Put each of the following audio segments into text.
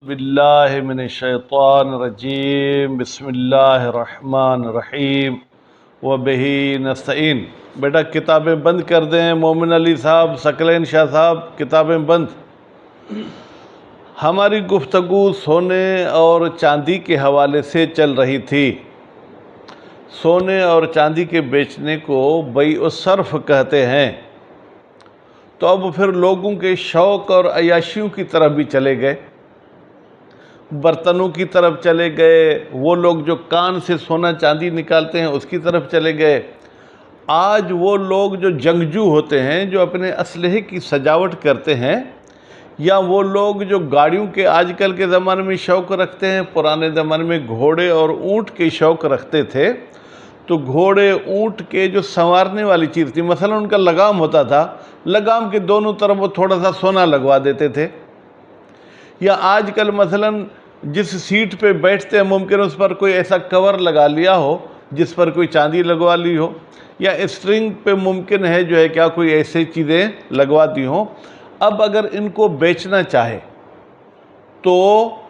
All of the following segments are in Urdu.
باللہ من الشیطان الرجیم بسم اللہ الرحمن الرحیم وبہ نستعین۔ بیٹا کتابیں بند کر دیں، مومن علی صاحب، ثقلین شاہ صاحب، کتابیں بند۔ ہماری گفتگو سونے اور چاندی کے حوالے سے چل رہی تھی۔ سونے اور چاندی کے بیچنے کو بیع الصرف کہتے ہیں۔ تو اب پھر لوگوں کے شوق اور عیاشیوں کی طرف بھی چلے گئے، برتنوں کی طرف چلے گئے، وہ لوگ جو کان سے سونا چاندی نکالتے ہیں اس کی طرف چلے گئے۔ آج وہ لوگ جو جنگجو ہوتے ہیں، جو اپنے اسلحے کی سجاوٹ کرتے ہیں، یا وہ لوگ جو گاڑیوں کے آج کل کے زمانے میں شوق رکھتے ہیں، پرانے زمانے میں گھوڑے اور اونٹ کے شوق رکھتے تھے، تو گھوڑے اونٹ کے جو سنوارنے والی چیز تھی، مثلا ان کا لگام ہوتا تھا، لگام کے دونوں طرف وہ تھوڑا سا سونا لگوا دیتے تھے۔ یا آج کل مثلا جس سیٹ پہ بیٹھتے ہیں ممکن اس پر کوئی ایسا کور لگا لیا ہو جس پر کوئی چاندی لگوا لی ہو، یا اسٹرنگ پہ ممکن ہے جو ہے کیا کوئی ایسی چیزیں لگوا دی ہوں۔ اب اگر ان کو بیچنا چاہے تو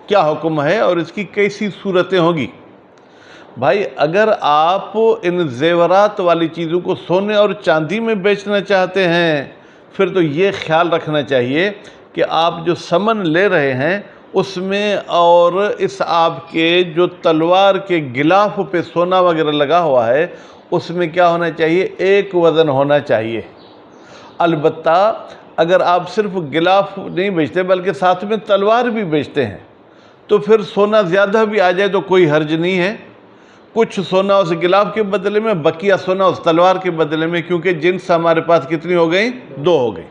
کیا حکم ہے اور اس کی کیسی صورتیں ہوگی؟ بھائی اگر آپ ان زیورات والی چیزوں کو سونے اور چاندی میں بیچنا چاہتے ہیں، پھر تو یہ خیال رکھنا چاہیے کہ آپ جو ثمن لے رہے ہیں اس میں اور اس آپ کے جو تلوار کے غلاف پہ سونا وغیرہ لگا ہوا ہے اس میں کیا ہونا چاہیے؟ ایک وزن ہونا چاہیے۔ البتہ اگر آپ صرف غلاف نہیں بیچتے بلکہ ساتھ میں تلوار بھی بیچتے ہیں تو پھر سونا زیادہ بھی آ جائے تو کوئی حرج نہیں ہے۔ کچھ سونا اس غلاف کے بدلے میں، بقیہ سونا اس تلوار کے بدلے میں، کیونکہ جنس ہمارے پاس کتنی ہو گئی؟ دو ہو گئی۔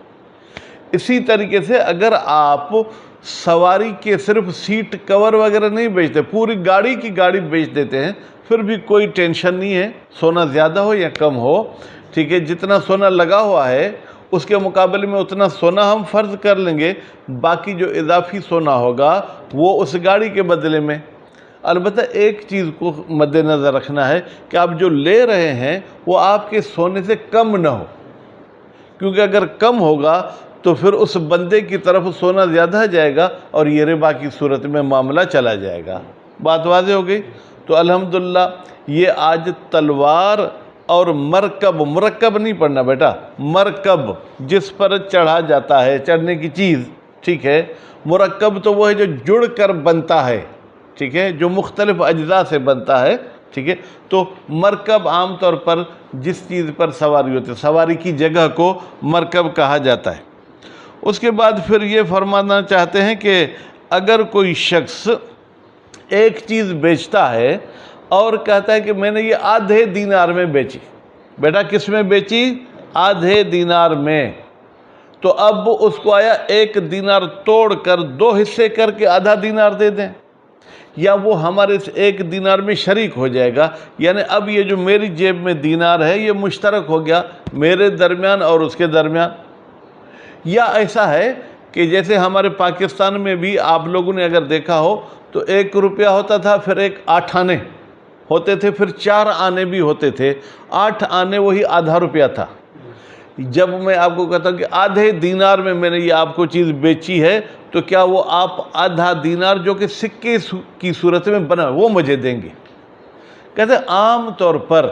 اسی طریقے سے اگر آپ سواری کے صرف سیٹ کور وغیرہ نہیں بیچتے، پوری گاڑی کی گاڑی بیچ دیتے ہیں، پھر بھی کوئی ٹینشن نہیں ہے، سونا زیادہ ہو یا کم ہو، ٹھیک ہے؟ جتنا سونا لگا ہوا ہے اس کے مقابلے میں اتنا سونا ہم فرض کر لیں گے، باقی جو اضافی سونا ہوگا وہ اس گاڑی کے بدلے میں۔ البتہ ایک چیز کو مد نظر رکھنا ہے کہ آپ جو لے رہے ہیں وہ آپ کے سونے سے کم نہ ہو، کیونکہ اگر کم ہوگا تو پھر اس بندے کی طرف سونا زیادہ جائے گا اور یہ ربا کی صورت میں معاملہ چلا جائے گا۔ بات واضح ہو گئی؟ تو الحمدللہ یہ آج تلوار اور مرکب نہیں پڑھنا بیٹا، مرکب جس پر چڑھا جاتا ہے، چڑھنے کی چیز، ٹھیک ہے؟ مرکب تو وہ ہے جو جڑ کر بنتا ہے، ٹھیک ہے؟ جو مختلف اجزاء سے بنتا ہے، ٹھیک ہے؟ تو مرکب عام طور پر جس چیز پر سواری ہوتی ہے، سواری کی جگہ کو مرکب کہا جاتا ہے۔ اس کے بعد پھر یہ فرمانا چاہتے ہیں کہ اگر کوئی شخص ایک چیز بیچتا ہے اور کہتا ہے کہ میں نے یہ آدھے دینار میں بیچی، بیٹا کس میں بیچی؟ آدھے دینار میں، تو اب اس کو آیا ایک دینار توڑ کر دو حصے کر کے آدھا دینار دے دیں، یا وہ ہمارے اس ایک دینار میں شریک ہو جائے گا، یعنی اب یہ جو میری جیب میں دینار ہے یہ مشترک ہو گیا میرے درمیان اور اس کے درمیان۔ یا ایسا ہے کہ جیسے ہمارے پاکستان میں بھی آپ لوگوں نے اگر دیکھا ہو تو 1 روپیہ ہوتا تھا، پھر 8 آنے ہوتے تھے، پھر 4 آنے بھی ہوتے تھے، 8 آنے وہی آدھا روپیہ تھا۔ جب میں آپ کو کہتا ہوں کہ آدھے دینار میں میں نے یہ آپ کو چیز بیچی ہے، تو کیا وہ آپ آدھا دینار جو کہ سکے کی صورت میں بنا وہ مجھے دیں گے؟ کہتے ہیں عام طور پر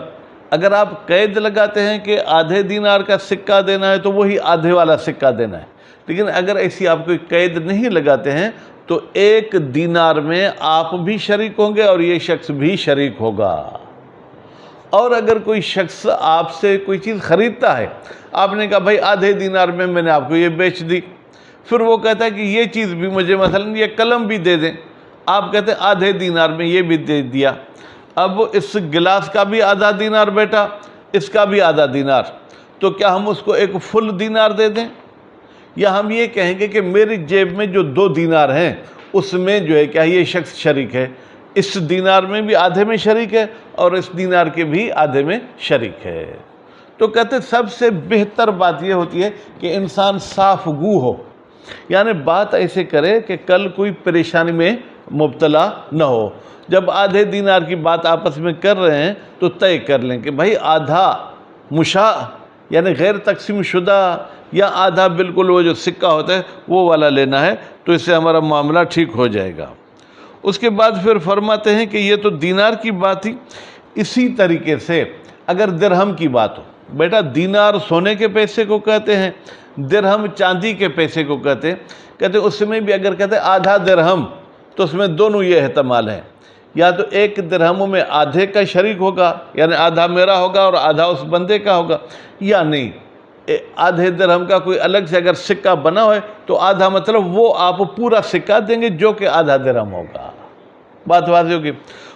اگر آپ قید لگاتے ہیں کہ آدھے دینار کا سکہ دینا ہے تو وہی آدھے والا سکہ دینا ہے، لیکن اگر ایسی آپ کوئی قید نہیں لگاتے ہیں تو 1 دینار میں آپ بھی شریک ہوں گے اور یہ شخص بھی شریک ہوگا۔ اور اگر کوئی شخص آپ سے کوئی چیز خریدتا ہے، آپ نے کہا بھائی آدھے دینار میں میں نے آپ کو یہ بیچ دی، پھر وہ کہتا ہے کہ یہ چیز بھی مجھے مثلا یہ قلم بھی دے دیں، آپ کہتے ہیں آدھے دینار میں یہ بھی دے دیا، اب اس گلاس کا بھی آدھا دینار بیٹا، اس کا بھی آدھا دینار، تو کیا ہم اس کو ایک فل دینار دے دیں؟ یا ہم یہ کہیں گے کہ میری جیب میں جو 2 دینار ہیں اس میں جو ہے کیا یہ شخص شریک ہے، اس دینار میں بھی آدھے میں شریک ہے اور اس دینار کے بھی آدھے میں شریک ہے۔ تو کہتے سب سے بہتر بات یہ ہوتی ہے کہ انسان صاف گو ہو، یعنی بات ایسے کرے کہ کل کوئی پریشانی میں مبتلا نہ ہو۔ جب آدھے دینار کی بات آپس میں کر رہے ہیں تو طے کر لیں کہ بھائی آدھا مشاع یعنی غیر تقسیم شدہ یا آدھا بالکل وہ جو سکہ ہوتا ہے وہ والا لینا ہے، تو اس سے ہمارا معاملہ ٹھیک ہو جائے گا۔ اس کے بعد پھر فرماتے ہیں کہ یہ تو دینار کی بات تھی، اسی طریقے سے اگر درہم کی بات ہو، بیٹا دینار سونے کے پیسے کو کہتے ہیں، درہم چاندی کے پیسے کو کہتے ہیں، کہتے ہیں اس میں بھی اگر کہتے ہیں آدھا درہم تو اس میں دونوں یہ احتمال ہے، یا تو ایک درہم میں آدھے کا شریک ہوگا، یعنی آدھا میرا ہوگا اور آدھا اس بندے کا ہوگا، یا نہیں آدھے درہم کا کوئی الگ سے اگر سکہ بنا ہوئے تو آدھا مطلب وہ آپ پورا سکہ دیں گے جو کہ آدھا درہم ہوگا۔ بات واضح ہوگی۔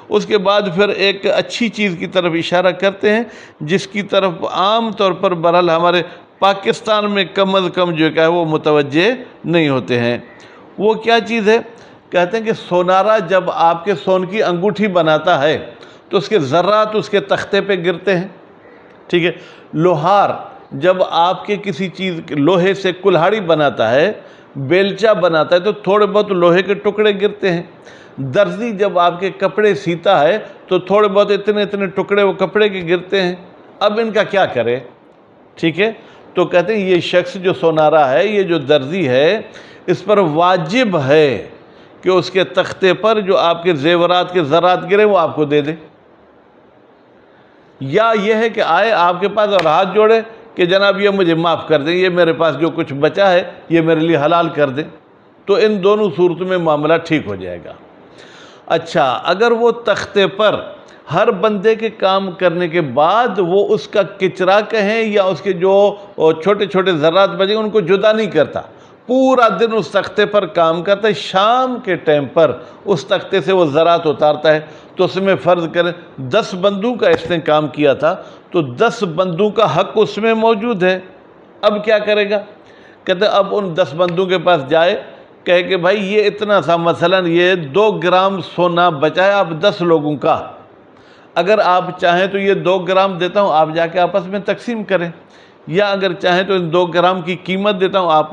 اس کے بعد پھر ایک اچھی چیز کی طرف اشارہ کرتے ہیں جس کی طرف عام طور پر بہرحال ہمارے پاکستان میں کم از کم جو ہے وہ متوجہ نہیں ہوتے ہیں۔ وہ کیا چیز ہے؟ کہتے ہیں کہ سونارا جب آپ کے سون کی انگوٹھی بناتا ہے تو اس کے ذرات اس کے تختے پہ گرتے ہیں، ٹھیک ہے۔ لوہار جب آپ کے کسی چیز لوہے سے کلہاڑی بناتا ہے، بیلچہ بناتا ہے، تو تھوڑے بہت لوہے کے ٹکڑے گرتے ہیں۔ درزی جب آپ کے کپڑے سیتا ہے تو تھوڑے بہت اتنے اتنے ٹکڑے وہ کپڑے کے گرتے ہیں۔ اب ان کا کیا کرے؟ ٹھیک ہے، تو کہتے ہیں یہ شخص جو سونارا ہے، یہ جو درزی ہے، اس پر واجب ہے کہ اس کے تختے پر جو آپ کے زیورات کے ذرات گرے وہ آپ کو دے دے، یا یہ ہے کہ آئے آپ کے پاس اور ہاتھ جوڑے کہ جناب یہ مجھے معاف کر دیں، یہ میرے پاس جو کچھ بچا ہے یہ میرے لیے حلال کر دیں، تو ان دونوں صورتوں میں معاملہ ٹھیک ہو جائے گا۔ اچھا، اگر وہ تختے پر ہر بندے کے کام کرنے کے بعد وہ اس کا کچرا کہیں یا اس کے جو چھوٹے چھوٹے ذرات بچیں ان کو جدا نہیں کرتا، پورا دن اس تختے پر کام کرتا ہے، شام کے ٹائم پر اس تختے سے وہ ذرات اتارتا ہے، تو اس میں فرض کریں 10 بندوں کا اس نے کام کیا تھا تو 10 بندوں کا حق اس میں موجود ہے۔ اب کیا کرے گا؟ کہتے ہیں اب ان 10 بندوں کے پاس جائے، کہے کہ بھائی یہ اتنا سا مثلا یہ 2 گرام سونا بچا ہے اب 10 لوگوں کا، اگر آپ چاہیں تو یہ 2 گرام دیتا ہوں، آپ جا کے آپس میں تقسیم کریں، یا اگر چاہیں تو ان 2 گرام کی قیمت دیتا ہوں، آپ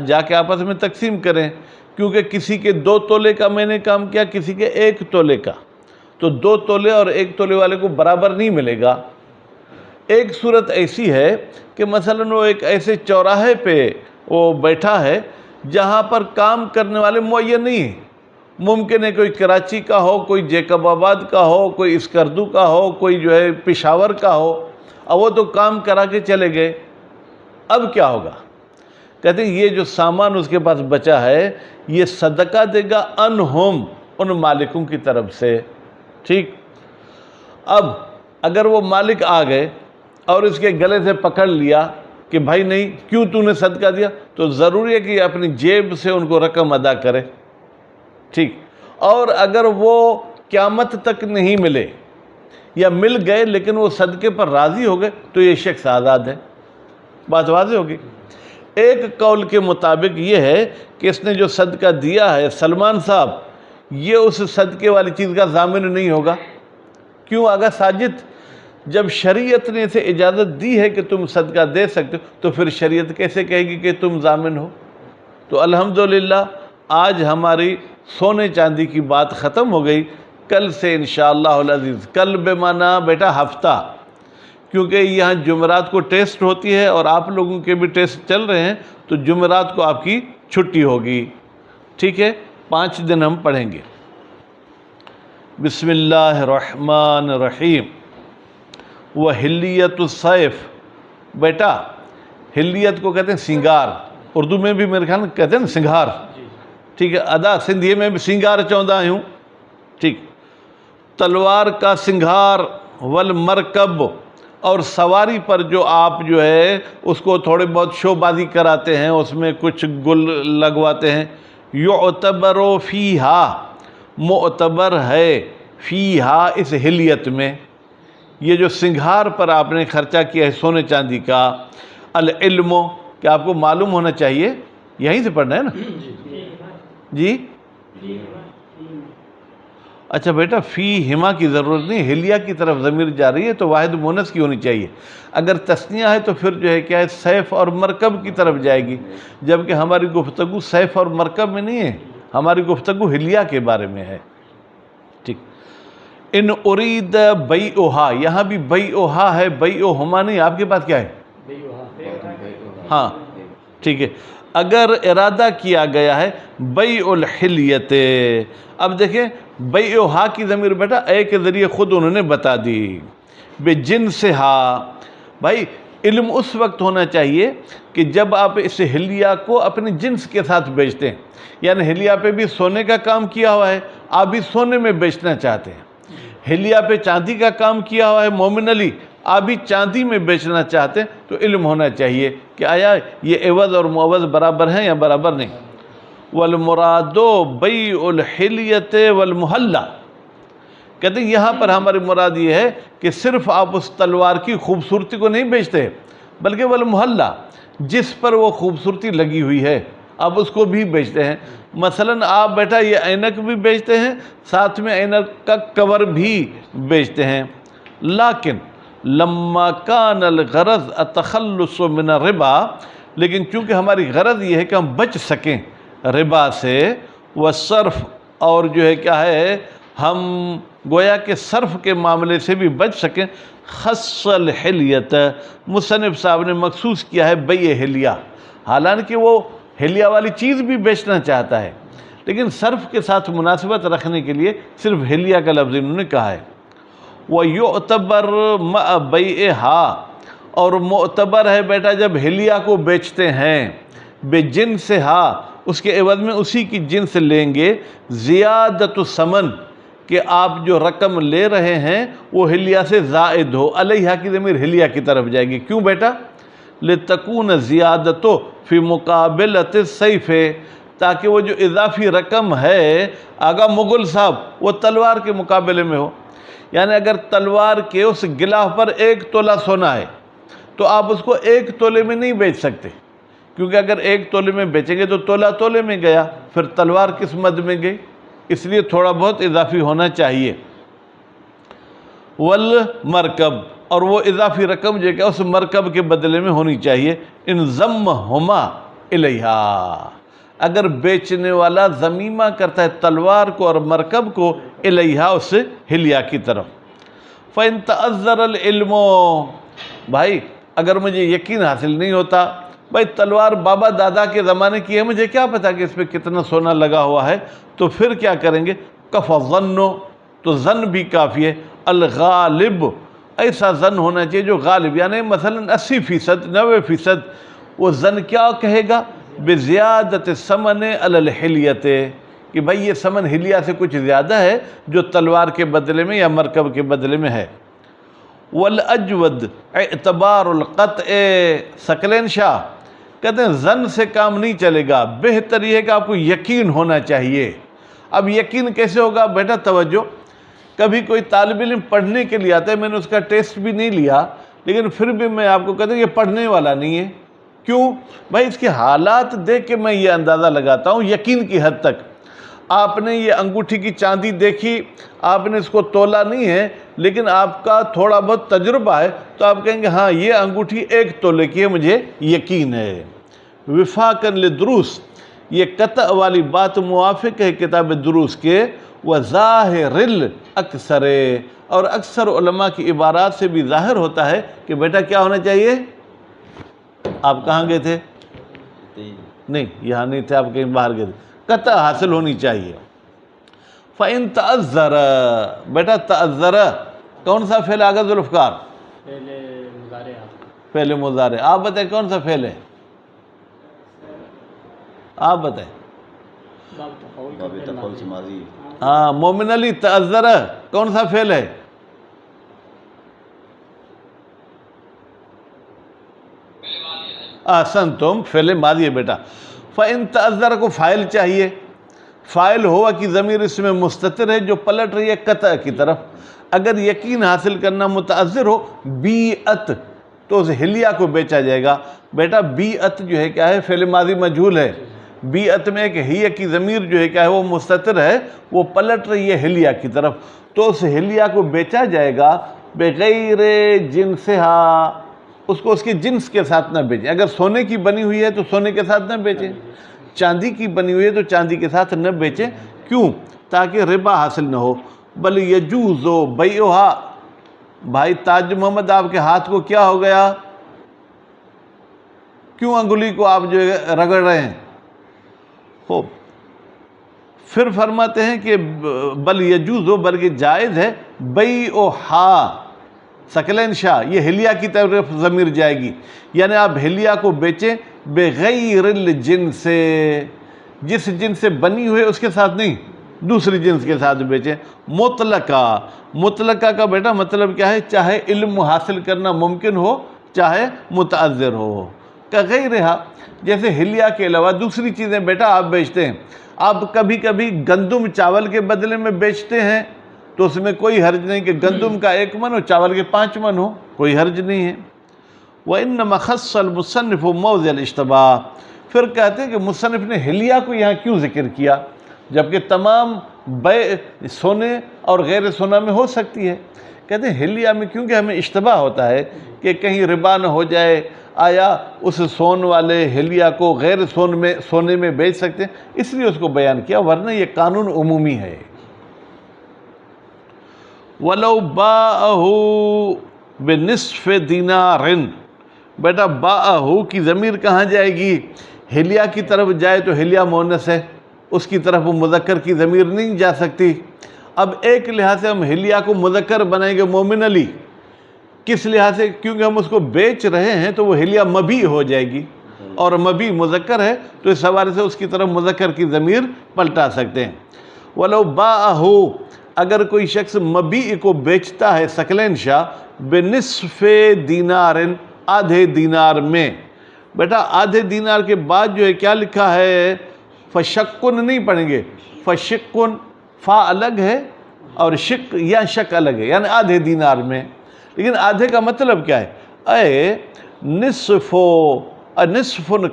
جا کے آپس میں تقسیم کریں، کیونکہ کسی کے 2 تولے کا میں نے کام کیا، کسی کے 1 تولے کا، تو 2 تولے اور 1 تولے والے کو برابر نہیں ملے گا۔ ایک صورت ایسی ہے کہ مثلا وہ ایک ایسے چوراہے پہ وہ بیٹھا ہے جہاں پر کام کرنے والے معین نہیں ہیں، ممکن ہے کوئی کراچی کا ہو، کوئی جیکب آباد کا ہو، کوئی اسکردو کا ہو، کوئی جو ہے پشاور کا ہو، اب وہ تو کام کرا کے چلے گئے۔ اب کیا ہوگا؟ کہتے ہیں یہ جو سامان اس کے پاس بچا ہے یہ صدقہ دے گا انہم، ان مالکوں کی طرف سے، ٹھیک۔ اب اگر وہ مالک آ گئے اور اس کے گلے سے پکڑ لیا کہ بھائی نہیں، کیوں تو نے صدقہ دیا، تو ضروری ہے کہ اپنی جیب سے ان کو رقم ادا کرے، ٹھیک۔ اور اگر وہ قیامت تک نہیں ملے یا مل گئے لیکن وہ صدقے پر راضی ہو گئے تو یہ شخص آزاد ہے۔ بات واضح ہوگی۔ ایک قول کے مطابق یہ ہے کہ اس نے جو صدقہ دیا ہے سلمان صاحب، یہ اس صدقے والی چیز کا ضامن نہیں ہوگا۔ کیوں؟ اگر ساجد جب شریعت نے اسے اجازت دی ہے کہ تم صدقہ دے سکتے ہو تو پھر شریعت کیسے کہے گی کہ تم ضامن ہو؟ تو الحمدللہ آج ہماری سونے چاندی کی بات ختم ہو گئی۔ کل سے انشاءاللہ العزیز، کل بے معنی بیٹا ہفتہ، کیونکہ یہاں جمعرات کو ٹیسٹ ہوتی ہے اور آپ لوگوں کے بھی ٹیسٹ چل رہے ہیں، تو جمعرات کو آپ کی چھٹی ہوگی، ٹھیک ہے۔ 5 دن ہم پڑھیں گے۔ بسم اللہ الرحمن الرحیم۔ وحلیت السیف، بیٹا حلیت کو کہتے ہیں سنگار، اردو میں بھی میرے خیال میں کہتے ہیں نا سنگھار، ٹھیک ہے۔ ادا سندھی میں بھی سنگار چوندا ہوں، ٹھیک۔ تلوار کا سنگھار، والمرکب، اور سواری پر جو آپ جو ہے اس کو تھوڑے بہت شو بازی کراتے ہیں، اس میں کچھ گل لگواتے ہیں۔ یعتبر فیہا، معتبر ہے، فیہا اس حلیت میں، یہ جو سنگھار پر آپ نے خرچہ کیا ہے سونے چاندی کا۔ العلم، کہ آپ کو معلوم ہونا چاہیے، یہیں سے پڑھنا ہے نا جی؟ اچھا بیٹا، فی ہما کی ضرورت نہیں، حلیہ کی طرف ضمیر جا رہی ہے تو واحد مونس کی ہونی چاہیے۔ اگر تثنیہ ہے تو پھر جو ہے کیا ہے، سیف اور مرکب کی طرف جائے گی، جبکہ ہماری گفتگو سیف اور مرکب میں نہیں ہے، ہماری گفتگو حلیہ کے بارے میں ہے، ٹھیک۔ ان ارید بیعہا، یہاں بھی بیعہا ہے، بیعہما نہیں، آپ کے پاس کیا ہے؟ ہاں، ٹھیک ہے، اگر ارادہ کیا گیا ہے بیع الحلیت، اب دیکھیں بیع ہا کی ضمیر بیٹا اے کے ذریعے خود انہوں نے بتا دی، بے جنس ہا، بھائی علم اس وقت ہونا چاہیے کہ جب آپ اس حلیہ کو اپنے جنس کے ساتھ بیچتے ہیں، یعنی حلیہ پہ بھی سونے کا کام کیا ہوا ہے، آپ بھی سونے میں بیچنا چاہتے ہیں، حلیہ پہ چاندی کا کام کیا ہوا ہے مومن علی، آپ بھی چاندی میں بیچنا چاہتے ہیں، تو علم ہونا چاہیے کہ آیا یہ عوض اور معوض برابر ہیں یا برابر نہیں۔ والمراد بیع الحلیت والمحلہ، کہتے ہیں یہاں پر ہماری مراد یہ ہے کہ صرف آپ اس تلوار کی خوبصورتی کو نہیں بیچتے، بلکہ والمحلہ، جس پر وہ خوبصورتی لگی ہوئی ہے آپ اس کو بھی بیچتے ہیں۔ مثلا آپ بیٹا یہ اینک بھی بیچتے ہیں، ساتھ میں اینک کا کور بھی بیچتے ہیں، لیکن لما کان الغرض التخلص من الربا، لیکن چونکہ ہماری غرض یہ ہے کہ ہم بچ سکیں ربا سے، والصرف، اور جو ہے کیا ہے ہم گویا کہ صرف کے معاملے سے بھی بچ سکیں، خص الحلیت، مصنف صاحب نے مخصوص کیا ہے بیع حلیہ، حالانکہ وہ حلیہ والی چیز بھی بیچنا چاہتا ہے، لیکن صرف کے ساتھ مناسبت رکھنے کے لیے صرف حلیہ کا لفظ انہوں نے کہا ہے۔ وَيُعْتَبَرْ مَعَ بَيْعِهَا، اور معتبر ہے بیٹا جب حلیہ کو بیچتے ہیں بِجِنسِهَا، اس کے عوض میں اسی کی جنس لیں گے، زیادت الثمن، کہ آپ جو رقم لے رہے ہیں وہ حلیہ سے زائد ہو، علیہا کی ضمیر حلیہ کی طرف جائے گی، کیوں بیٹا؟ لِتَكُونَ زِيَادَتُ فِي مُقَابِلَةِ السَّيْفِ، تاکہ وہ جو اضافی رقم ہے آگا مغل صاحب وہ تلوار کے مقابلے میں ہو، یعنی اگر تلوار کے اس غلاف پر 1 تولہ سونا ہے تو آپ اس کو 1 تولے میں نہیں بیچ سکتے، کیونکہ اگر 1 تولے میں بیچیں گے تو تولہ تولے میں گیا، پھر تلوار کس مد میں گئی، اس لیے تھوڑا بہت اضافی ہونا چاہیے۔ والمرکب، اور وہ اضافی رقم جو ہے کہ اس مرکب کے بدلے میں ہونی چاہیے، ان ضمہما الیہا، اگر بیچنے والا ضمیمہ کرتا ہے تلوار کو اور مرکب کو الیہا، اس سے حلیہ کی طرف۔ فَإِن تَأَذَّرَ الْعِلْمُ، بھائی اگر مجھے یقین حاصل نہیں ہوتا، بھائی تلوار بابا دادا کے زمانے کی ہے، مجھے کیا پتا کہ اس پہ کتنا سونا لگا ہوا ہے، تو پھر کیا کریں گے؟ کفى الظن، تو ظن بھی کافی ہے، الغالب، ایسا ظن ہونا چاہیے جو غالب، یعنی مثلا 80%، 90%، وہ ظن کیا کہے گا؟ بزیادت الثمن علی الحلیۃ، کہ بھائی یہ ثمن حلیہ سے کچھ زیادہ ہے جو تلوار کے بدلے میں یا مرکب کے بدلے میں ہے۔ والاجود اعتبار القطع، ثقلین شاہ کہتے ہیں ظن سے کام نہیں چلے گا، بہتر یہ ہے کہ آپ کو یقین ہونا چاہیے۔ اب یقین کیسے ہوگا بیٹا؟ توجہ، کبھی کوئی طالب علم پڑھنے کے لیے آتا ہے، میں نے اس کا ٹیسٹ بھی نہیں لیا، لیکن پھر بھی میں آپ کو کہتا ہوں یہ پڑھنے والا نہیں ہے، کیوں؟ بھائی اس کے حالات دیکھ کے میں یہ اندازہ لگاتا ہوں یقین کی حد تک۔ آپ نے یہ انگوٹھی کی چاندی دیکھی، آپ نے اس کو تولا نہیں ہے، لیکن آپ کا تھوڑا بہت تجربہ ہے، تو آپ کہیں گے ہاں یہ انگوٹھی 1 تولے کی ہے، مجھے یقین ہے۔ وفاقاً للدروس، یہ قطع والی بات موافق ہے کتاب دروس کے، وظاہر الاکثر، اور اکثر علماء کی عبارات سے بھی ظاہر ہوتا ہے کہ بیٹا کیا ہونا چاہیے؟ آپ کہاں گئے تھے؟ نہیں یہاں نہیں تھے، آپ کہیں باہر گئے تھے، قطع حاصل ہونی چاہیے۔ فَإِن تَأَذَّرَ، بیٹا تَأَذَّرَ کون سا فعل آگا ذوالفقار؟ فعل مضارع، آپ بتائیں کون سا فعل ہے؟ آپ بتائیں۔ ہاں مومن علی، تأذر کون سا فعل ہے؟ احسنتم، فعل ماضی ہے بیٹا۔ فَإِن تَأَذَّرَ کو فاعل چاہیے، فاعل ہوا کی ضمیر اس میں مستتر ہے جو پلٹ رہی ہے قطع کی طرف۔ اگر یقین حاصل کرنا متأذر ہو، بیعت، تو اس حلیہ کو بیچا جائے گا۔ بیٹا بیعت جو ہے کیا ہے؟ فعل ماضی مجہول ہے، بیعت میں ایک ہی کی ضمیر جو ہے کیا ہے؟ وہ مستتر ہے، وہ پلٹ رہی ہے حلیہ کی طرف، تو اس حلیہ کو بیچا جائے گا بغیر جنسہا، اس کو اس کے جنس کے ساتھ نہ بیچیں۔ اگر سونے کی بنی ہوئی ہے تو سونے کے ساتھ نہ بیچیں، چاندی کی بنی ہوئی ہے تو چاندی کے ساتھ نہ بیچیں، کیوں؟ تاکہ ربا حاصل نہ ہو۔ بل یجوز بیعہا، بھائی تاج محمد آپ کے ہاتھ کو کیا ہو گیا؟ کیوں انگلی کو آپ جو ہے رگڑ رہے ہیں؟ خوب، پھر فرماتے ہیں کہ بل یجوز، بلکہ جائز ہے، بیعھا، ثقلین شاہ، یہ ہلیہ کی طرف ضمیر جائے گی، یعنی آپ ہلیہ کو بیچیں بغیر الجنس، جس جنس سے بنی ہوئی اس کے ساتھ نہیں، دوسری جنس کے ساتھ بیچیں۔ مطلقہ، مطلقہ کا بیٹا مطلب کیا ہے؟ چاہے علم حاصل کرنا ممکن ہو چاہے متعذر ہو، کغیرہا، جیسے ہلیہ کے علاوہ دوسری چیزیں بیٹا آپ بیچتے ہیں۔ آپ کبھی کبھی گندم چاول کے بدلے میں بیچتے ہیں تو اس میں کوئی حرج نہیں کہ گندم کا 1 من ہو چاول کے 5 من ہو، کوئی حرج نہیں ہے۔ وَإِنَّمَا خَصَّ الْمُصَنِّفُ مَوْضِعَ الْإِشْتِبَاهِ، پھر کہتے ہیں کہ مصنف نے ہلیہ کو یہاں کیوں ذکر کیا جبکہ تمام بیع سونے اور غیر سونا میں ہو سکتی ہے؟ کہتے ہیں ہلیہ میں کیونکہ ہمیں اشتباہ ہوتا ہے کہ کہیں ربا نہ ہو جائے، آیا اس سون والے ہلیہ کو غیر سونے میں بیچ سکتے ہیں، اس لیے اس کو بیان کیا، ورنہ یہ قانون عمومی ہے۔ وَلَوْ بَاءَهُ بِنِصْفِ دِینَارٍ، بیٹا باءہو کی ضمیر کہاں جائے گی؟ ہلیہ کی طرف جائے تو ہلیہ مؤنث ہے، اس کی طرف مذکر کی ضمیر نہیں جا سکتی۔ اب ایک لحاظ سے ہم ہلیہ کو مذکر بنائیں گے مومن علی، کس لحاظ سے؟ کیونکہ ہم اس کو بیچ رہے ہیں تو وہ ہلیہ مبیع ہو جائے گی، اور مبیع مذکر ہے تو اس حوالے سے اس کی طرف مذکر کی ضمیر پلٹا سکتے ہیں۔ وَلَوْ بَاءَهُ، اگر کوئی شخص مبیع کو بیچتا ہے ثقلین شاہ بنصف دینار، آدھے دینار میں، بیٹا آدھے دینار کے بعد جو ہے کیا لکھا ہے؟ فشکن نہیں پڑھیں گے، فشکن، فا الگ ہے اور شک یا شک الگ ہے، یعنی آدھے دینار میں۔ لیکن آدھے کا مطلب کیا ہے؟ اے نصف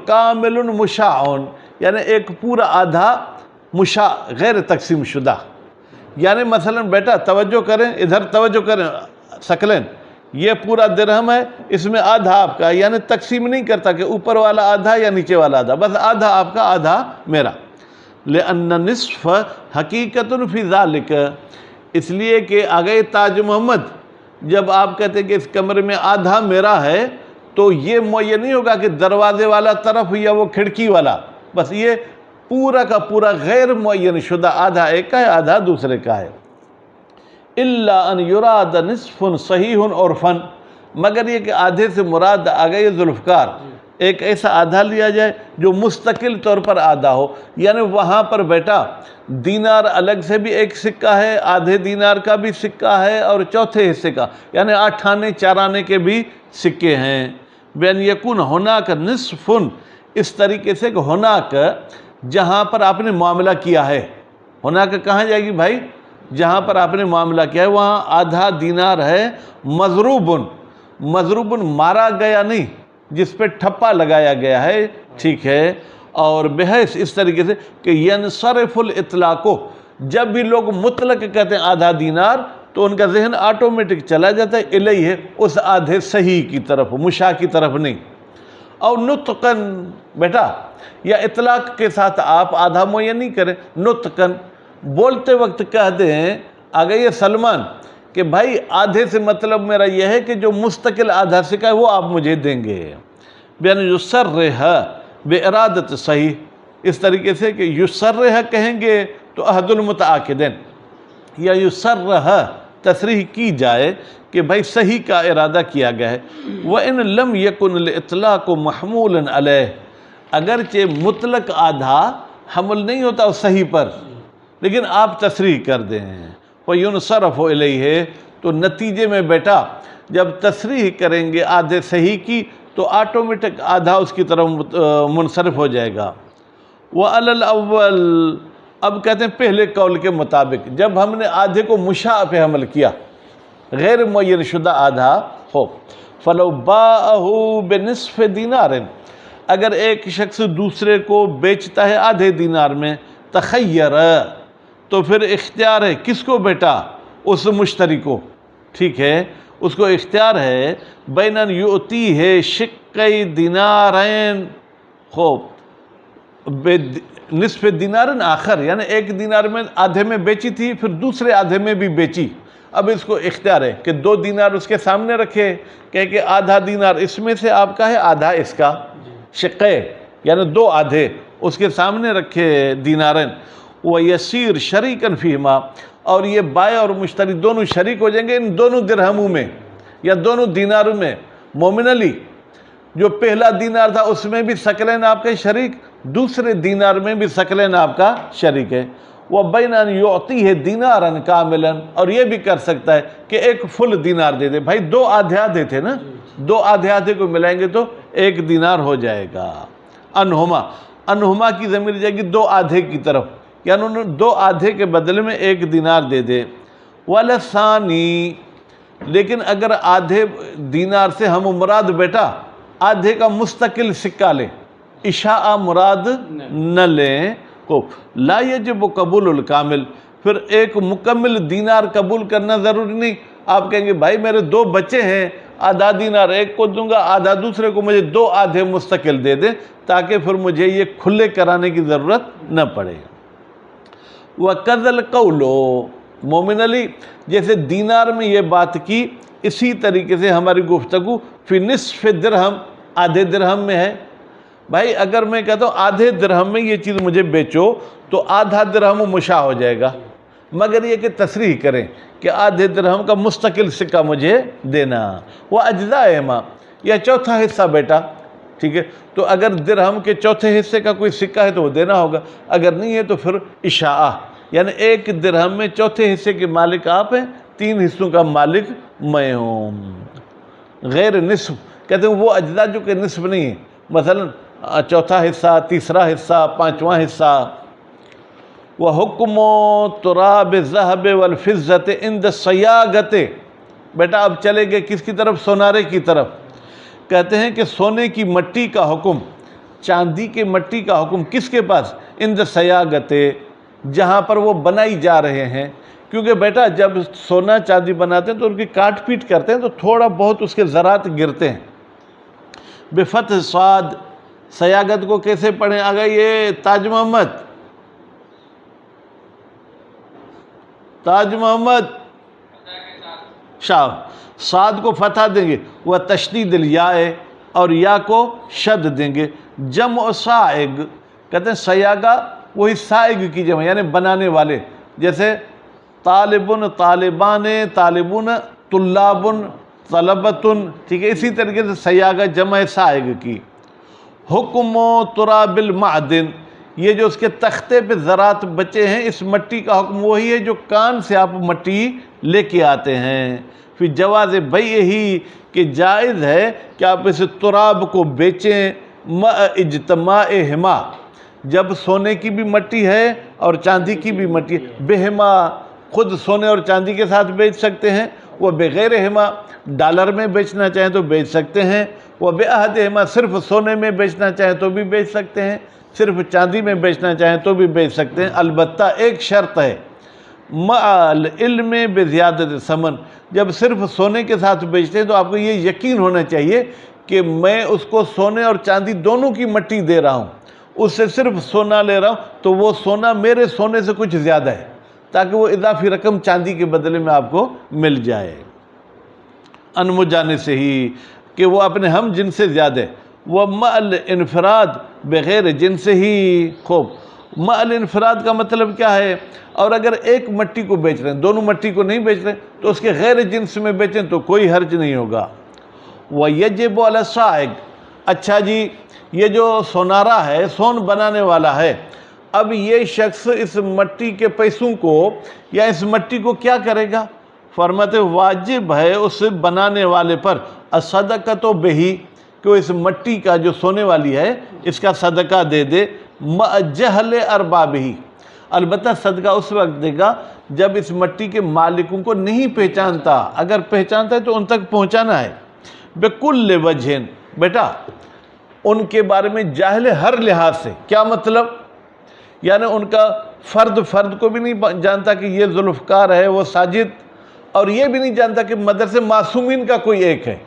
کامل مشاع، یعنی ایک پورا آدھا مشاع غیر تقسیم شدہ، یعنی مثلا بیٹا توجہ کریں، ادھر توجہ کریں ثقلین، یہ پورا درہم ہے، اس میں آدھا آپ کا، یعنی تقسیم نہیں کرتا کہ اوپر والا آدھا یا نیچے والا آدھا، بس آدھا آپ کا آدھا میرا۔ لِأَنَّ نِصْفَ حَقِیقَةٌ فِي ذَلِكَ، اس لیے کہ آگئے تاج محمد، جب آپ کہتے ہیں کہ اس کمرے میں آدھا میرا ہے تو یہ معین نہیں ہوگا کہ دروازے والا طرف یا وہ کھڑکی والا، بس یہ پورا کا پورا غیر معین شدہ، آدھا ایک کا ہے آدھا دوسرے کا ہے۔ إِلَّا أَنْ يُرَادَ نِصْفٌ صَحِيحٌ عُرْفًا، مگر یہ کہ آدھے سے مراد آگئے ذوالفقار، ایک ایسا آدھا لیا جائے جو مستقل طور پر آدھا ہو، یعنی وہاں پر بیٹا دینار الگ سے بھی ایک سکہ ہے، آدھے دینار کا بھی سکہ ہے اور چوتھے حصے کا، یعنی 8 آنے 4 آنے کے بھی سکے ہیں۔ بِأَنْ يَكُونَ هُنَاكَ نِصْفٌ، اس طریقے سے کہ هُنَاكَ جہاں پر آپ نے معاملہ کیا ہے، هُنَاكَ کہاں جائے گی بھائی؟ جہاں پر آپ نے معاملہ کیا ہے وہاں آدھا دینار ہے، مضروبن، مضروبن مارا گیا نہیں، جس پہ ٹھپا لگایا گیا ہے، ٹھیک ہے، اور بحیث اس طریقے سے کہ ینصرف الاطلاق، جب بھی لوگ مطلق کہتے ہیں آدھا دینار تو ان کا ذہن آٹومیٹک چلا جاتا ہے الیہ، اس آدھے صحیح کی طرف، مشاع کی طرف نہیں۔ اور نطقن، بیٹا یا اطلاق کے ساتھ آپ آدھا معین نہیں کریں، نطقن بولتے وقت کہہ دیں، آگے یہ سلمان کہ بھائی آدھے سے مطلب میرا یہ ہے کہ جو مستقل آدھا سکہ ہے وہ آپ مجھے دیں گے۔ بِأَنْ يُسَرِّحَ بِإِرَادَةِ صحیح، اس طریقے سے کہ یسرح کہیں گے تو عہد المتعاقدین، یا یسرح تصریح کی جائے کہ بھائی صحیح کا ارادہ کیا گیا ہے۔ وَإِنْ لَمْ يَكُنْ الْإِطْلَاقُ مَحْمُولًا عَلَيْهِ، اگرچہ مطلق آدھا حمل نہیں ہوتا اس صحیح پر، لیکن آپ تصریح کر دیں فَيُنْصَرَفُ إِلَيْهِ، تو نتیجے میں بیٹا جب تصریح کریں گے آدھے صحیح کی تو آٹومیٹک آدھا اس کی طرف منصرف ہو جائے گا۔ وَعَلَى الْأَوَّلِ، اب کہتے ہیں پہلے قول کے مطابق جب ہم نے آدھے کو مشاع پہ حمل کیا، غیر معین شدہ آدھا ہو، فَلَوْ بَاءَهُ بِنِصْفِ دِینَارٍ، اگر ایک شخص دوسرے کو بیچتا ہے آدھے دینار میں، تخیر، تو پھر اختیار ہے کس کو بیٹا؟ اس مشتری کو، ٹھیک ہے، اس کو اختیار ہے بین ان یؤتیہ شقی دینارین، خوب نصف دینارن آخر، یعنی ایک دینار میں آدھے میں بیچی تھی پھر دوسرے آدھے میں بھی بیچی، اب اس کو اختیار ہے کہ 2 دینار اس کے سامنے رکھے کہ آدھا دینار اس میں سے آپ کا ہے آدھا اس کا، شقے یعنی دو آدھے اس کے سامنے رکھے دینارن، وہ یسیر شریکن فیہما، اور یہ بائع اور مشتری دونوں شریک ہو جائیں گے ان دونوں درہموں میں یا دونوں دیناروں میں۔ مومن علی جو پہلا دینار تھا اس میں بھی ثقلین آپ کا شریک، دوسرے دینار میں بھی ثقلین آپ کا شریک ہے۔ وَبَيْنَ أَنْ يُعْطِيهِ دِينَارًا كَامِلًا، اور یہ بھی کر سکتا ہے کہ ایک فل دینار دے دے۔ بھائی دو آدھے آدھے تھے نا، دو آدھے آدھے کو ملائیں گے تو ایک دینار ہو جائے گا۔ انہما، انہما کی ضمیر جائے گی دو آدھے کی طرف، یعنی انہوں دو آدھے کے بدلے میں ایک دینار دے دے۔ وَلَثَانِي، لیکن اگر آدھے دینار سے ہم مراد بیٹا آدھے کا مستقل سکہ لیں، اشاعہ مراد نہ لیں، کو لا یجب قبول الکامل، پھر ایک مکمل دینار قبول کرنا ضروری نہیں۔ آپ کہیں گے بھائی میرے دو بچے ہیں، آدھا دینار ایک کو دوں گا آدھا دوسرے کو، مجھے دو آدھے مستقل دے دیں تاکہ پھر مجھے یہ کھلے کرانے کی ضرورت نہ پڑے۔ وَقَذَ الْقَوْلُ، مومن علی جیسے دینار میں یہ بات کی، اسی طریقے سے ہماری گفتگو فی نصف درہم، آدھے درہم میں ہے۔ بھائی اگر میں کہتا ہوں آدھے درہم میں یہ چیز مجھے بیچو تو آدھا درہم مشاع ہو جائے گا، مگر یہ کہ تصریح کریں کہ آدھے درہم کا مستقل سکہ مجھے دینا۔ وہ اجزائہما، یا چوتھا حصہ بیٹا، ٹھیک ہے، تو اگر درہم کے چوتھے حصے کا کوئی سکہ ہے تو وہ دینا ہوگا، اگر نہیں ہے تو پھر اشاعہ، یعنی ایک درہم میں چوتھے حصے کے مالک آپ ہیں، تین حصوں کا مالک میں ہوں۔ غیر نصف کہتے ہیں وہ اجزاء جو کہ نصف نہیں ہے، مثلا چوتھا حصہ، تیسرا حصہ، پانچواں حصہ۔ وَحُكْمُ تُرَابِ الذَّهَبِ وَالْفِضَّةِ عِنْدَ الصَّيَاغَةِ، بیٹا اب چلے گئے کس کی طرف؟ سونارے کی طرف۔ کہتے ہیں کہ سونے کی مٹی کا حکم، چاندی کی مٹی کا حکم کس کے پاس؟ عِنْدَ الصَّيَاغَةِ، جہاں پر وہ بنائی جا رہے ہیں، کیونکہ بیٹا جب سونا چاندی بناتے ہیں تو ان کی کاٹ پیٹ کرتے ہیں تو تھوڑا بہت اس کے ذرات گرتے ہیں۔ بفتح صاد، سیاغت کو کیسے پڑھیں؟ آگا یہ تاج محمد، تاج محمد شاہ، صاد کو فتح دیں گے، وہ تشدید الیاء، اور یا کو شد دیں گے۔ جمع سائگ، کہتے ہیں سیاغہ وہی سائگ کی جمع، یعنی بنانے والے، جیسے طالبن، طالبان، طالبون، طلابن، طلبتن، ٹھیک ہے، اسی طریقے سے سیاغہ جمع سائگ کی۔ حکم تراب المعدن، یہ جو اس کے تختے پہ ذرات بچے ہیں، اس مٹی کا حکم وہی ہے جو کان سے آپ مٹی لے کے آتے ہیں۔ پھر جواز بیع ہی، کہ جائز ہے کہ آپ اس تراب کو بیچیں، مع اجتماعہما، جب سونے کی بھی مٹی ہے اور چاندی کی بھی مٹی ہے، بہما، خود سونے اور چاندی کے ساتھ بیچ سکتے ہیں، وہ بغیرہما، ڈالر میں بیچنا چاہیں تو بیچ سکتے ہیں، وہ بعہدہما، صرف سونے میں بیچنا چاہیں تو بھی بیچ سکتے ہیں، صرف چاندی میں بیچنا چاہیں تو بھی بیچ سکتے ہیں۔ البتہ ایک شرط ہے، مع العلم بزیادت ثمن، جب صرف سونے کے ساتھ بیچتے ہیں تو آپ کو یہ یقین ہونا چاہیے کہ میں اس کو سونے اور چاندی دونوں کی مٹی دے رہا ہوں، اس سے صرف سونا لے رہا ہوں تو وہ سونا میرے سونے سے کچھ زیادہ ہے، تاکہ وہ اضافی رقم چاندی کے بدلے میں آپ کو مل جائے۔ انمجانے سے ہی، کہ وہ اپنے ہم جن سے زیادہ ہے۔ وہ مع الانفراد، بغیر جن سے ہی، خوب، مع الانفراد کا مطلب کیا ہے؟ اور اگر ایک مٹی کو بیچ رہے ہیں، دونوں مٹی کو نہیں بیچ رہے تو اس کے غیر جنس میں بیچیں تو کوئی حرج نہیں ہوگا۔ وَيَجِبُ عَلَى الصَّائِغ، اچھا جی یہ جو سونارا ہے، سون بنانے والا ہے، اب یہ شخص اس مٹی کے پیسوں کو یا اس مٹی کو کیا کرے گا؟ فرماتے واجب ہے اس بنانے والے پر الصدقۃ بہی، کہ وہ اس مٹی کا جو سونے والی ہے اس کا صدقہ دے دے، مع جہل اربابہ، البتہ صدقہ اس وقت دے گا جب اس مٹی کے مالکوں کو نہیں پہچانتا، اگر پہچانتا ہے تو ان تک پہنچانا ہے۔ بکل وجہ، بیٹا ان کے بارے میں جاہل ہے ہر لحاظ سے، کیا مطلب؟ یعنی ان کا فرد کو بھی نہیں جانتا کہ یہ ذوالفقار ہے، وہ ساجد، اور یہ بھی نہیں جانتا کہ مدرسے معصومین کا کوئی ایک ہے،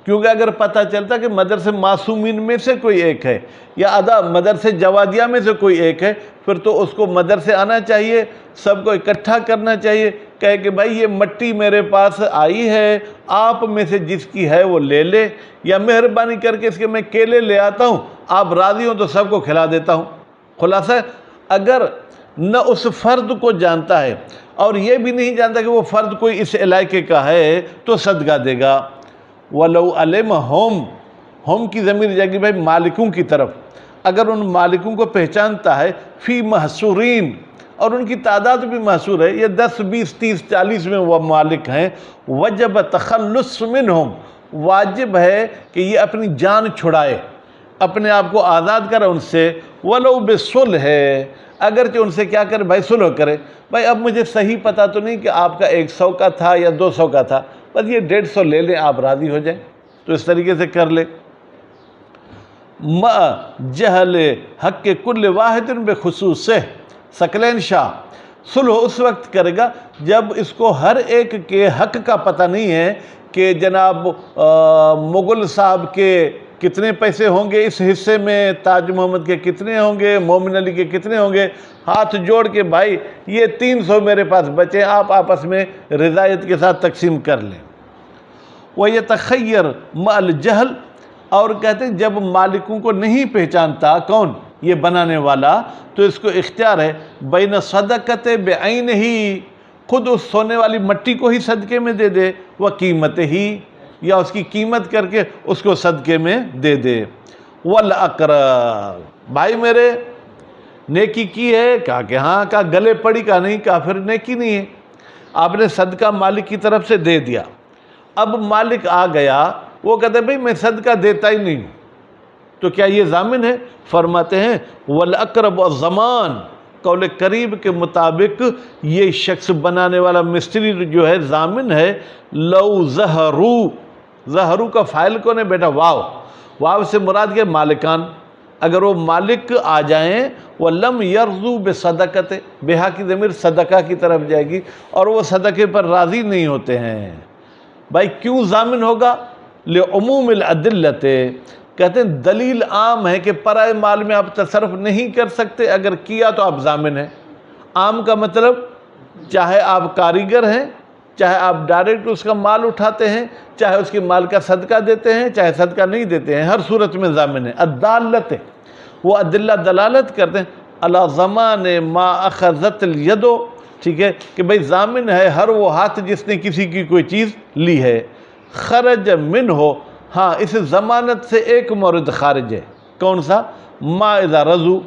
کیونکہ اگر پتہ چلتا کہ مدرسے معصومین میں سے کوئی ایک ہے یا آدھا مدرسے جوادیہ میں سے کوئی ایک ہے، پھر تو اس کو مدرسے آنا چاہیے، سب کو اکٹھا کرنا چاہیے، کہے کہ بھائی یہ مٹی میرے پاس آئی ہے، آپ میں سے جس کی ہے وہ لے لے، یا مہربانی کر کے اس کے میں کیلے لے آتا ہوں، آپ راضی ہوں تو سب کو کھلا دیتا ہوں۔ خلاصہ اگر نہ اس فرد کو جانتا ہے اور یہ بھی نہیں جانتا کہ وہ فرد کوئی اس علاقے کا ہے تو صدقہ دے گا۔ وَلَوْ عَلِمَهُمْ، ہم کی ضمیر جائے گی بھائی مالکوں کی طرف، اگر ان مالکوں کو پہچانتا ہے فی محصورین، اور ان کی تعداد بھی محصور ہے، یہ 10 20 30 40 میں وہ مالک ہیں، وجب تخلص منہم، واجب ہے کہ یہ اپنی جان چھڑائے، اپنے آپ کو آزاد کرے ان سے، وَلَوْ بِصُلْحٍ، اگرچہ ان سے کیا کرے بھائی صلح کرے، بھائی اب مجھے صحیح پتہ تو نہیں کہ آپ کا 100 کا تھا یا 200 کا تھا، بس یہ 150 لے لیں، آپ راضی ہو جائیں تو اس طریقے سے کر لے۔ مَا جہل حق کل واحد بخصوصہ، ثقلین شاہ صلح اس وقت کرے گا جب اس کو ہر ایک کے حق کا پتہ نہیں ہے کہ جناب مغل صاحب کے کتنے پیسے ہوں گے اس حصے میں، تاج محمد کے کتنے ہوں گے، مومن علی کے کتنے ہوں گے، ہاتھ جوڑ کے بھائی یہ 300 میرے پاس بچے، آپ آپس میں رضایت کے ساتھ تقسیم کر لیں۔ وَيَتَخَيَّرْ مَعَ الْجَهْلِ، اور کہتے ہیں جب مالکوں کو نہیں پہچانتا کون یہ بنانے والا، تو اس کو اختیار ہے بین صدقت بعینہ، خود اس سونے والی مٹی کو ہی صدقے میں دے دے، وہ قیمت ہی، یا اس کی قیمت کر کے اس کو صدقے میں دے دے۔ وَالْأَقْرَبُ، بھائی میرے نیکی کی ہے؟ کہا کہ ہاں، کہا گلے پڑی؟ کہا نہیں، کہا پھر نیکی نہیں ہے، آپ نے صدقہ مالک کی طرف سے دے دیا، اب مالک آ گیا، وہ کہتے ہیں بھئی میں صدقہ دیتا ہی نہیں ہوں، تو کیا یہ ضامن ہے؟ فرماتے ہیں وَالْأَقْرَبُ الضَّمَانُ، قول قریب کے مطابق یہ شخص بنانے والا مستری جو ہے ضامن ہے۔ لَوْ ظَهَرُوا، ظَهَرُوا کا فاعل کون ہے بیٹا؟ واو، واو سے مراد کے مالکان، اگر وہ مالک آ جائیں، وَلَمْ يَرْضُوا بِصَدَقَةٍ، بہا کی ضمیر صدقہ کی طرف جائے گی، اور وہ صدقے پر راضی نہیں ہوتے ہیں، بھائی کیوں ضامن ہوگا؟ لِعُمُومِ الْأَدِلَّةِ، کہتے ہیں دلیل عام ہے کہ پرائے مال میں آپ تصرف نہیں کر سکتے، اگر کیا تو آپ ضامن ہیں۔ عام کا مطلب چاہے آپ کاریگر ہیں، چاہے آپ ڈائریکٹ اس کا مال اٹھاتے ہیں، چاہے اس کے مال کا صدقہ دیتے ہیں، چاہے صدقہ نہیں دیتے ہیں، ہر صورت میں ضامن ہے۔ الدالت، وہ ادلہ دلالت کرتے ہیں علی ضمان ما اخذت الید، ٹھیک ہے، کہ بھئی ضامن ہے ہر وہ ہاتھ جس نے کسی کی کوئی چیز لی ہے۔ خرج منہ، ہاں اس ضمانت سے ایک مورد خارج ہے، کون سا؟ ما اذا رضو،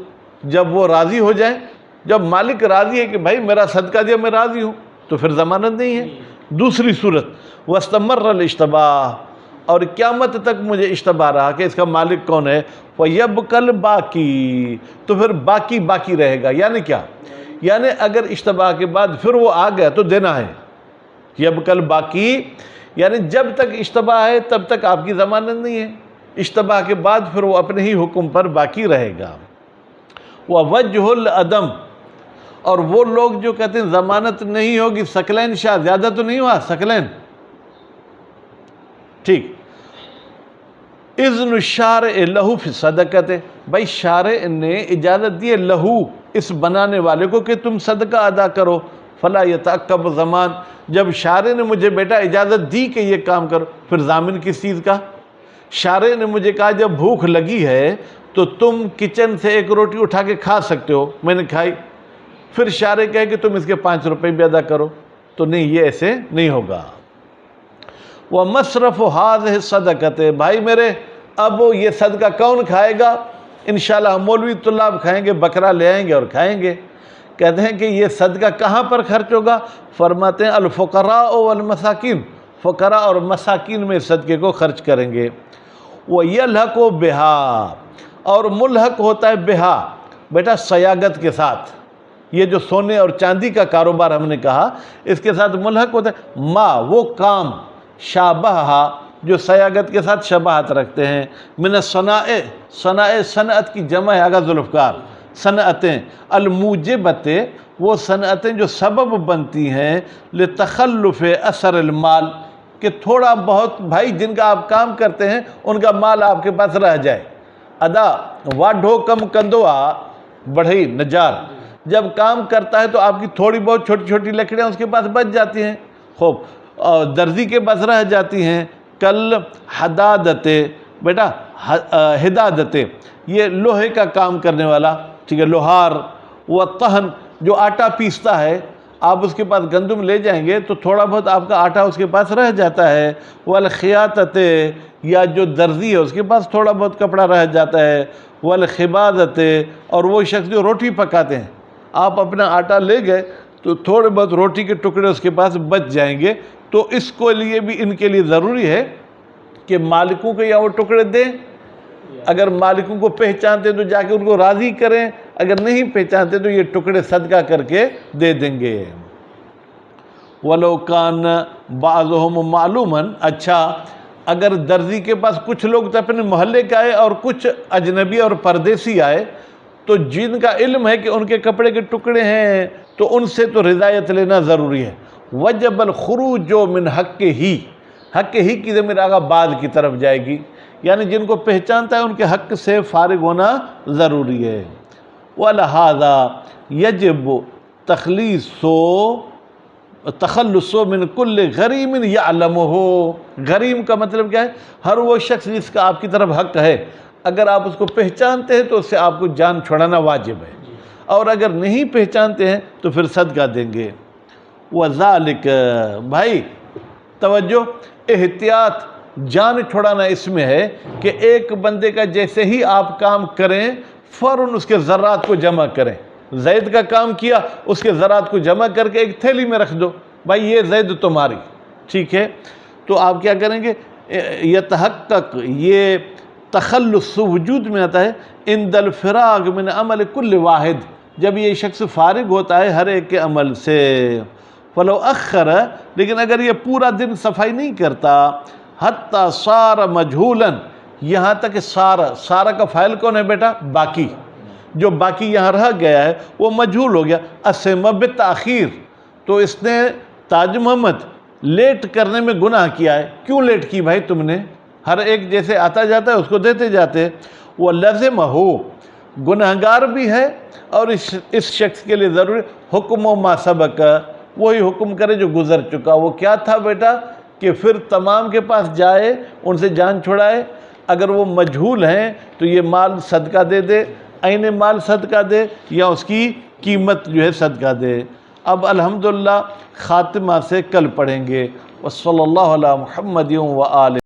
جب وہ راضی ہو جائیں، جب مالک راضی ہے کہ بھائی میرا صدقہ دیا میں راضی ہوں، تو پھر ضمانت نہیں ہے۔ دوسری صورت واستمر الاشتباہ، اور قیامت تک مجھے اشتباہ رہا کہ اس کا مالک کون ہے، وَيَبْقَ الْبَاقِي، تو پھر باقی باقی رہے گا، یعنی کیا؟ یعنی اگر اشتباہ کے بعد پھر وہ آ گیا تو دینا ہے۔ یبقى الباقی، یعنی جب تک اشتباہ ہے تب تک آپ کی ضمانت نہیں ہے، اشتباہ کے بعد پھر وہ اپنے ہی حکم پر باقی رہے گا۔ وَوَجْهُ الْعَدَمِ، اور وہ لوگ جو کہتے ہیں ضمانت نہیں ہوگی، ثقلین شاہ زیادہ تو نہیں ہوا، ثقلین ٹھیک، اذن الشارع لہو فی صدقت، بھائی شارع نے اجازت دی ہے لہو، اس بنانے والے کو کہ تم صدقہ ادا کرو، فلا یتعقب زمان، جب شارع نے مجھے بیٹا اجازت دی کہ یہ کام کرو، پھر ضامن کس چیز کا؟ شارع نے مجھے کہا جب بھوک لگی ہے تو تم کچن سے ایک روٹی اٹھا کے کھا سکتے ہو، میں نے کھائی، پھر شارع کہے کہ تم اس کے 5 روپے بھی ادا کرو، تو نہیں، یہ ایسے نہیں ہوگا۔ وَمَصْرَفُ هَذِهِ الصَّدَقَةِ، بھائی میرے اب یہ صدقہ کون کھائے گا؟ انشاءاللہ مولوی طلاب کھائیں گے، بکرا لے آئیں گے اور کھائیں گے۔ کہتے ہیں کہ یہ صدقہ کہاں پر خرچ ہوگا؟ فرماتے ہیں الفقراء والمساکین، فقراء اور مساکین میں صدقے کو خرچ کریں گے۔ وَيَلْحَقُ بِهَا، اور ملحق ہوتا ہے بہا، بیٹا سیاغت کے ساتھ، یہ جو سونے اور چاندی کا کاروبار ہم نے کہا، اس کے ساتھ ملحق ہوتا ہے ما، وہ کام، شابہا، جو سیاغت کے ساتھ شباہت رکھتے ہیں، من الصنائع، صنائع صنعت کی جمع ہے، آگا ذوالفقار، صنعتیں، الموجبت، وہ صنعتیں جو سبب بنتی ہیں لتخلف اثر المال، کہ تھوڑا بہت بھائی جن کا آپ کام کرتے ہیں ان کا مال آپ کے پاس رہ جائے. ادا واڈھو کم کندوا بڑھئی نجار، جب کام کرتا ہے تو آپ کی تھوڑی بہت چھوٹی چھوٹی لکڑیاں اس کے پاس بچ جاتی ہیں، خوب درزی کے پاس رہ جاتی ہیں. کل حدادتے، بیٹا حدادتے یہ لوہے کا کام کرنے والا، ٹھیک ہے، لوہار. وہ طحن جو آٹا پیستا ہے، آپ اس کے پاس گندم لے جائیں گے تو تھوڑا بہت آپ کا آٹا اس کے پاس رہ جاتا ہے. والخیاطتے یا جو درزی ہے اس کے پاس تھوڑا بہت کپڑا رہ جاتا ہے. والخبازتے اور وہ شخص جو روٹی پکاتے ہیں، آپ اپنا آٹا لے گئے تو تھوڑے بہت روٹی کے ٹکڑے اس کے پاس بچ جائیں گے. تو اس کو لیے بھی ان کے لیے ضروری ہے کہ مالکوں کو یا وہ ٹکڑے دیں، اگر مالکوں کو پہچانتے تو جا کے ان کو راضی کریں، اگر نہیں پہچانتے تو یہ ٹکڑے صدقہ کر کے دے دیں گے. وَلَوْ كَانَ بَعْضُهُمْ مَعْلُومًا، اچھا اگر درزی کے پاس کچھ لوگ تو اپنے محلے کے آئے اور کچھ اجنبی اور پردیسی آئے، تو جن کا علم ہے کہ ان کے کپڑے کے ٹکڑے ہیں تو ان سے تو رضایت لینا ضروری ہے. وجب الخروج من حق ہی، حق ہی کی ضمیر آگا بعد کی طرف جائے گی، یعنی جن کو پہچانتا ہے ان کے حق سے فارغ ہونا ضروری ہے. وَلَهَذَا يَجِبُ تخلص من کل غریم يعلمه. غریم کا مطلب کیا ہے؟ ہر وہ شخص جس کا آپ کی طرف حق ہے، اگر آپ اس کو پہچانتے ہیں تو اس سے آپ کو جان چھڑانا واجب ہے، اور اگر نہیں پہچانتے ہیں تو پھر صدقہ دیں گے. وَذَلِكَ، بھائی توجہ، احتیاط جان چھڑانا اس میں ہے کہ ایک بندے کا جیسے ہی آپ کام کریں فوراً اس کے ذرات کو جمع کریں. زید کا کام کیا، اس کے ذرات کو جمع کر کے ایک تھیلی میں رکھ دو، بھائی یہ زید تمہاری، ٹھیک ہے. تو آپ کیا کریں گے؟ یتحقق، یہ تخلص وجود میں آتا ہے عند الفراغ من عمل کل واحد، جب یہ شخص فارغ ہوتا ہے ہر ایک کے عمل سے. فلو اخر، لیکن اگر یہ پورا دن صفائی نہیں کرتا، حتی صار مجھولا، یہاں تک کہ سارا کا فاعل کون ہے بیٹا؟ باقی، جو باقی یہاں رہ گیا ہے وہ مجھول ہو گیا. اسم بالتاخیر، تو اس نے تاج محمد لیٹ کرنے میں گناہ کیا ہے. کیوں لیٹ کی بھائی تم نے؟ ہر ایک جیسے آتا جاتا ہے اس کو دیتے جاتے. وہ لازم ہو، گناہگار بھی ہے، اور اس شخص کے لیے ضروری حکم و ما سبق، وہی حکم کرے جو گزر چکا. وہ کیا تھا بیٹا؟ کہ پھر تمام کے پاس جائے، ان سے جان چھڑائے. اگر وہ مجہول ہیں تو یہ مال صدقہ دے دے، عین مال صدقہ دے، یا اس کی قیمت جو ہے صدقہ دے. اب الحمدللہ خاتمہ سے کل پڑھیں گے. وصلی اللہ علی محمد و آلہ.